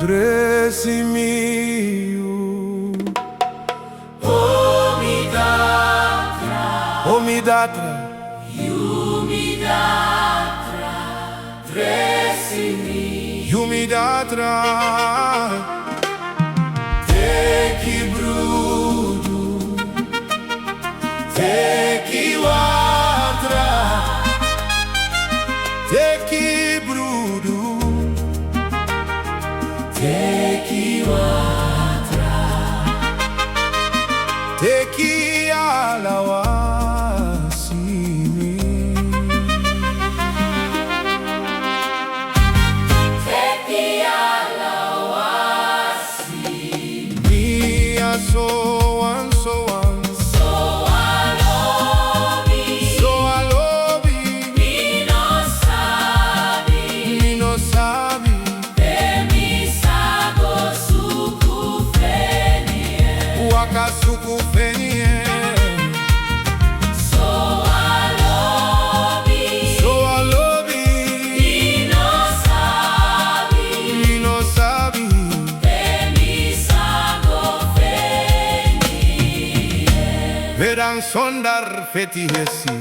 Dresimiu Omidatra Yumidatra Dresimiu Yumidatra Teki brudu Teki watra Teki brudu Teki watra Teki alawasimi Teki alawasimi Mia soan soan So alobi So alobi Mino sabi Mino sabi Demisago suku fenie Waka suku fenie So alobi So alobi Mino sabi Mino sabi Demisago fenie Veran sondar feti hesi